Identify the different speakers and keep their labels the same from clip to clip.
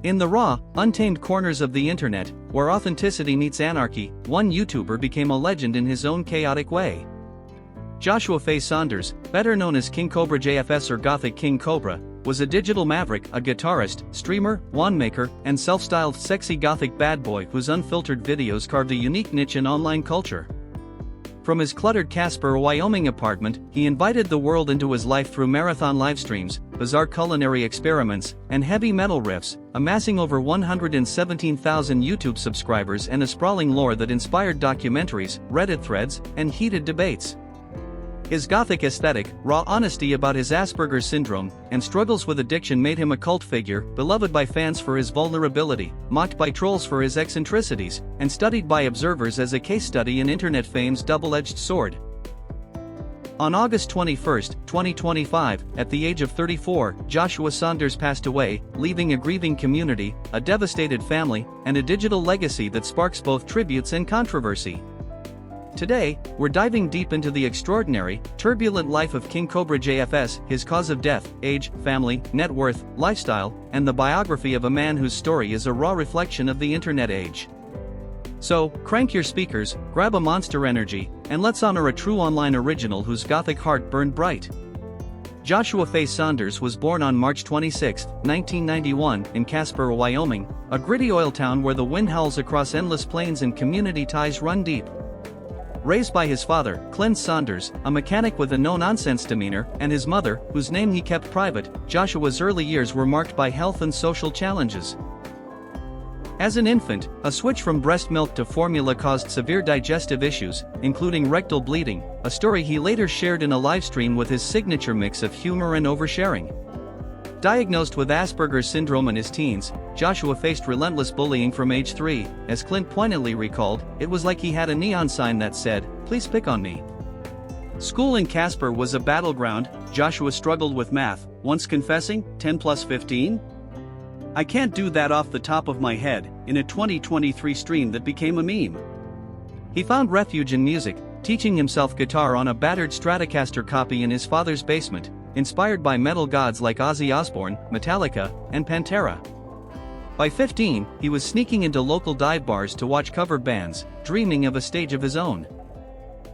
Speaker 1: In the raw, untamed corners of the internet, where authenticity meets anarchy, one YouTuber became a legend in his own chaotic way. Joshua Fay Saunders, better known as KingCobraJFS or Gothic King Cobra, was a digital maverick, a guitarist, streamer, wandmaker, and self-styled sexy gothic bad boy whose unfiltered videos carved a unique niche in online culture. From his cluttered Casper, Wyoming apartment, he invited the world into his life through marathon livestreams, bizarre culinary experiments, and heavy metal riffs, amassing over 117,000 YouTube subscribers and a sprawling lore that inspired documentaries, Reddit threads, and heated debates. His gothic aesthetic, raw honesty about his Asperger syndrome, and struggles with addiction made him a cult figure, beloved by fans for his vulnerability, mocked by trolls for his eccentricities, and studied by observers as a case study in internet fame's double-edged sword. On August 21, 2025, at the age of 34, Joshua Saunders passed away, leaving a grieving community, a devastated family, and a digital legacy that sparks both tributes and controversy. Today, we're diving deep into the extraordinary, turbulent life of KingCobraJFS, his cause of death, age, family, net worth, lifestyle, and the biography of a man whose story is a raw reflection of the internet age. So, crank your speakers, grab a Monster Energy, and let's honor a true online original whose gothic heart burned bright. Joshua Fay Saunders was born on March 26, 1991, in Casper, Wyoming, a gritty oil town where the wind howls across endless plains and community ties run deep. Raised by his father, Clint Saunders, a mechanic with a no-nonsense demeanor, and his mother, whose name he kept private, Joshua's early years were marked by health and social challenges. As an infant, a switch from breast milk to formula caused severe digestive issues, including rectal bleeding, a story he later shared in a livestream with his signature mix of humor and oversharing. Diagnosed with Asperger's syndrome in his teens, Joshua faced relentless bullying from age 3, as Clint poignantly recalled, it was like he had a neon sign that said, "Please pick on me." School in Casper was a battleground. Joshua struggled with math, once confessing, 10 plus 15? I can't do that off the top of my head, in a 2023 stream that became a meme. He found refuge in music, teaching himself guitar on a battered Stratocaster copy in his father's basement, inspired by metal gods like Ozzy Osbourne, Metallica, and Pantera. By 15, he was sneaking into local dive bars to watch cover bands, dreaming of a stage of his own.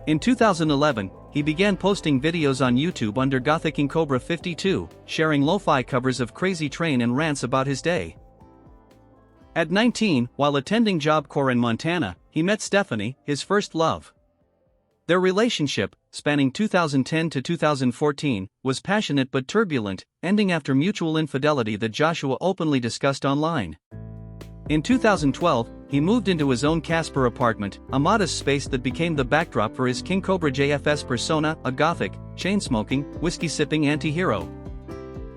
Speaker 1: In 2011, he began posting videos on YouTube under Gothic KingCobra 52, sharing lo-fi covers of Crazy Train and rants about his day. At 19, while attending Job Corps in Montana, he met Stephanie, his first love. Their relationship, spanning 2010 to 2014, was passionate but turbulent, ending after mutual infidelity that Joshua openly discussed online. In 2012, he moved into his own Casper apartment, a modest space that became the backdrop for his KingCobraJFS persona, a gothic, chain-smoking, whiskey-sipping anti-hero.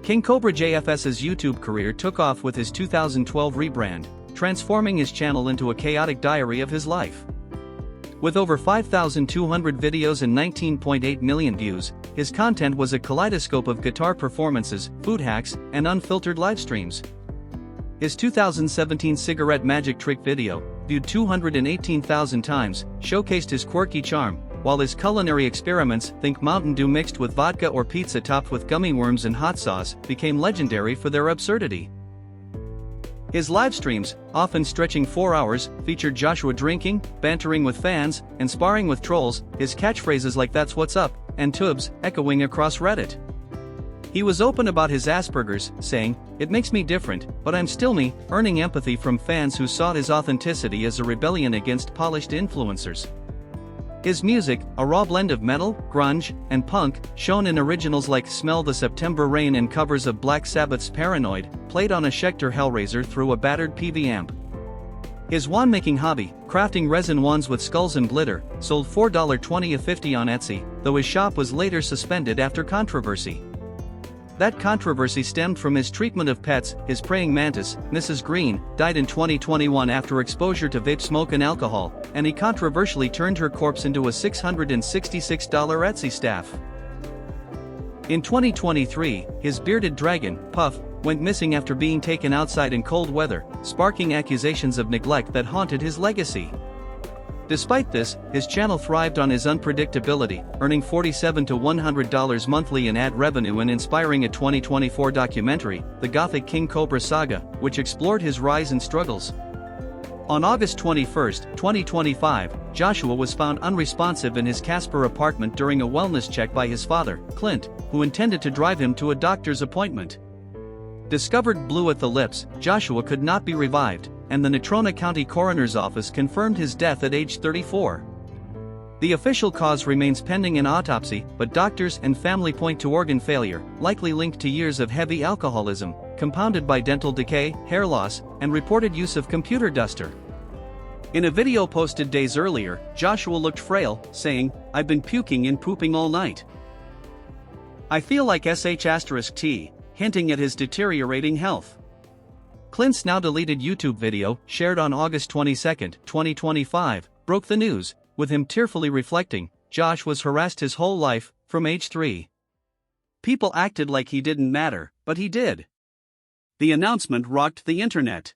Speaker 1: KingCobraJFS's YouTube career took off with his 2012 rebrand, transforming his channel into a chaotic diary of his life. With over 5,200 videos and 19.8 million views, his content was a kaleidoscope of guitar performances, food hacks, and unfiltered livestreams. His 2017 Cigarette Magic Trick video, viewed 218,000 times, showcased his quirky charm, while his culinary experiments, think Mountain Dew mixed with vodka or pizza topped with gummy worms and hot sauce, became legendary for their absurdity. His live streams, often stretching 4 hours, featured Joshua drinking, bantering with fans, and sparring with trolls, his catchphrases like "That's what's up," and "Tubes," echoing across Reddit. He was open about his Asperger's, saying, "It makes me different, but I'm still me," earning empathy from fans who saw his authenticity as a rebellion against polished influencers. His music, a raw blend of metal, grunge, and punk, shown in originals like Smell the September Rain and covers of Black Sabbath's Paranoid, played on a Schecter Hellraiser through a battered PV amp. His wand-making hobby, crafting resin wands with skulls and glitter, sold $4.20 a 50 on Etsy, though his shop was later suspended after controversy. That controversy stemmed from his treatment of pets. His praying mantis, Mrs. Green, died in 2021 after exposure to vape smoke and alcohol, and he controversially turned her corpse into a $666 Etsy staff. In 2023, his bearded dragon, Puff, went missing after being taken outside in cold weather, sparking accusations of neglect that haunted his legacy. Despite this, his channel thrived on his unpredictability, earning $47 to $100 monthly in ad revenue and inspiring a 2024 documentary, The Gothic King Cobra Saga, which explored his rise and struggles. On August 21, 2025, Joshua was found unresponsive in his Casper apartment during a wellness check by his father, Clint, who intended to drive him to a doctor's appointment. Discovered blue at the lips, Joshua could not be revived, and the Natrona County Coroner's Office confirmed his death at age 34. The official cause remains pending an autopsy, but doctors and family point to organ failure, likely linked to years of heavy alcoholism, compounded by dental decay, hair loss, and reported use of computer duster. In a video posted days earlier, Joshua looked frail, saying, "I've been puking and pooping all night. I feel like sh*t, hinting at his deteriorating health." Clint's now deleted YouTube video, shared on August 22, 2025, broke the news, with him tearfully reflecting, "Josh was harassed his whole life, from age 3. People acted like he didn't matter, but he did." The announcement rocked the internet.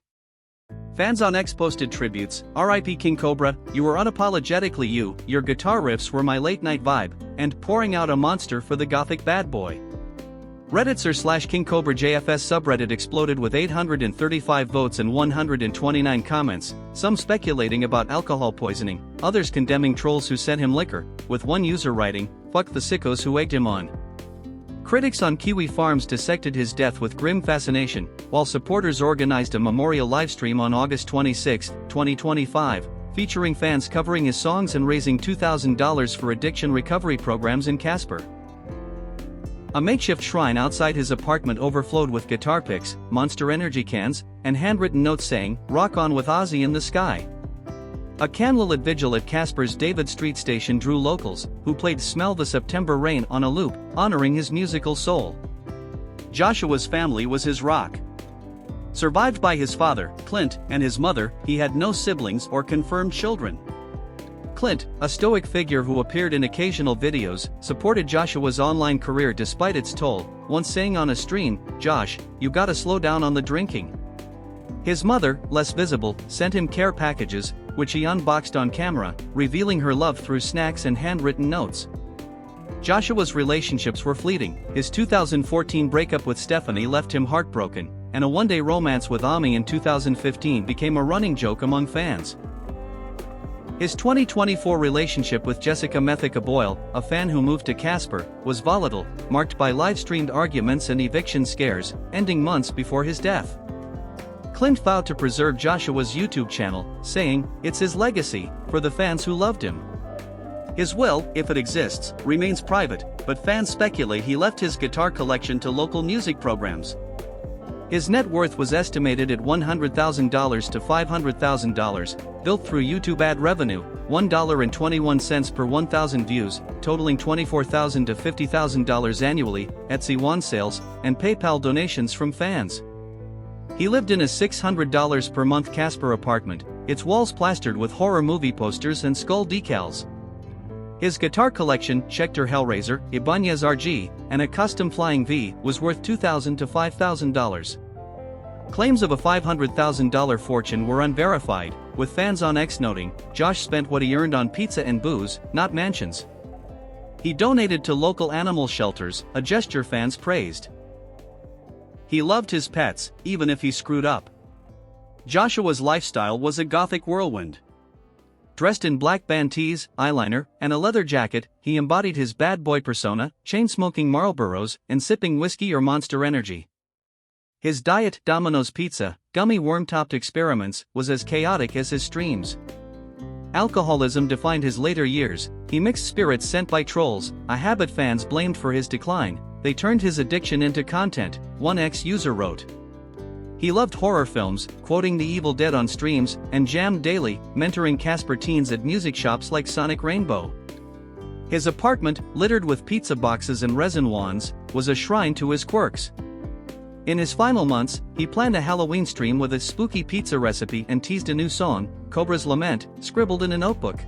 Speaker 1: Fans on X posted tributes, "R.I.P. King Cobra, you were unapologetically you, your guitar riffs were my late-night vibe, and pouring out a monster for the Gothic bad boy." Reddit's/KingCobraJFS subreddit exploded with 835 votes and 129 comments, some speculating about alcohol poisoning, others condemning trolls who sent him liquor, with one user writing, "Fuck the sickos who egged him on." Critics on Kiwi Farms dissected his death with grim fascination, while supporters organized a memorial livestream on August 26, 2025, featuring fans covering his songs and raising $2,000 for addiction recovery programs in Casper. A makeshift shrine outside his apartment overflowed with guitar picks, Monster Energy cans, and handwritten notes saying, "Rock on with Ozzy in the sky." A candlelit vigil at Casper's David Street station drew locals, who played "Smell the September Rain" on a loop, honoring his musical soul. Joshua's family was his rock. Survived by his father, Clint, and his mother, he had no siblings or confirmed children. Clint, a stoic figure who appeared in occasional videos, supported Joshua's online career despite its toll, once saying on a stream, "Josh, you gotta slow down on the drinking." His mother, less visible, sent him care packages, which he unboxed on camera, revealing her love through snacks and handwritten notes. Joshua's relationships were fleeting. His 2014 breakup with Stephanie left him heartbroken, and a one-day romance with Ami in 2015 became a running joke among fans. His 2024 relationship with Jessica Methica Boyle, a fan who moved to Casper, was volatile, marked by live-streamed arguments and eviction scares, ending months before his death. Clint vowed to preserve Joshua's YouTube channel, saying, "It's his legacy, for the fans who loved him." His will, if it exists, remains private, but fans speculate he left his guitar collection to local music programs. His net worth was estimated at $100,000 to $500,000, built through YouTube ad revenue, $1.21 per 1,000 views, totaling $24,000 to $50,000 annually, Etsy One sales, and PayPal donations from fans. He lived in a $600 per month Casper apartment, its walls plastered with horror movie posters and skull decals. His guitar collection, Schecter Hellraiser, Ibanez RG, and a custom Flying V, was worth $2,000 to $5,000. Claims of a $500,000 fortune were unverified, with fans on X noting, "Josh spent what he earned on pizza and booze, not mansions." He donated to local animal shelters, a gesture fans praised. He loved his pets, even if he screwed up. Joshua's lifestyle was a Gothic whirlwind. Dressed in black band tees, eyeliner, and a leather jacket, he embodied his bad boy persona, chain-smoking Marlboros, and sipping whiskey or Monster Energy. His diet, Domino's Pizza, gummy worm-topped experiments, was as chaotic as his streams. Alcoholism defined his later years. He mixed spirits sent by trolls, a habit fans blamed for his decline. They turned his addiction into content, one ex-user wrote. He loved horror films, quoting The Evil Dead on streams, and jammed daily, mentoring Casper teens at music shops like Sonic Rainbow. His apartment, littered with pizza boxes and resin wands, was a shrine to his quirks. In his final months, he planned a Halloween stream with a spooky pizza recipe and teased a new song, Cobra's Lament, scribbled in a notebook.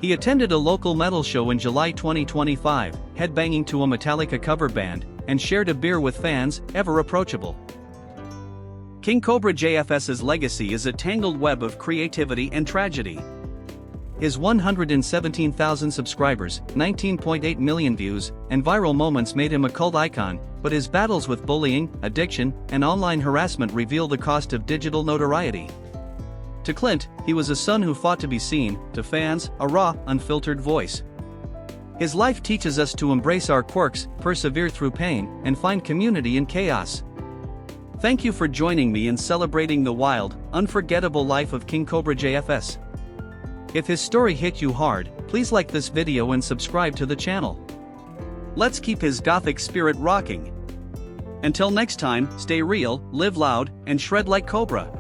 Speaker 1: He attended a local metal show in July 2025, headbanging to a Metallica cover band, and shared a beer with fans, ever approachable. KingCobraJFS's legacy is a tangled web of creativity and tragedy. His 117,000 subscribers, 19.8 million views, and viral moments made him a cult icon, but his battles with bullying, addiction, and online harassment reveal the cost of digital notoriety. To Clint, he was a son who fought to be seen; to fans, a raw, unfiltered voice. His life teaches us to embrace our quirks, persevere through pain, and find community in chaos. Thank you for joining me in celebrating the wild, unforgettable life of KingCobraJFS. If his story hit you hard, please like this video and subscribe to the channel. Let's keep his Gothic spirit rocking. Until next time, stay real, live loud, and shred like Cobra.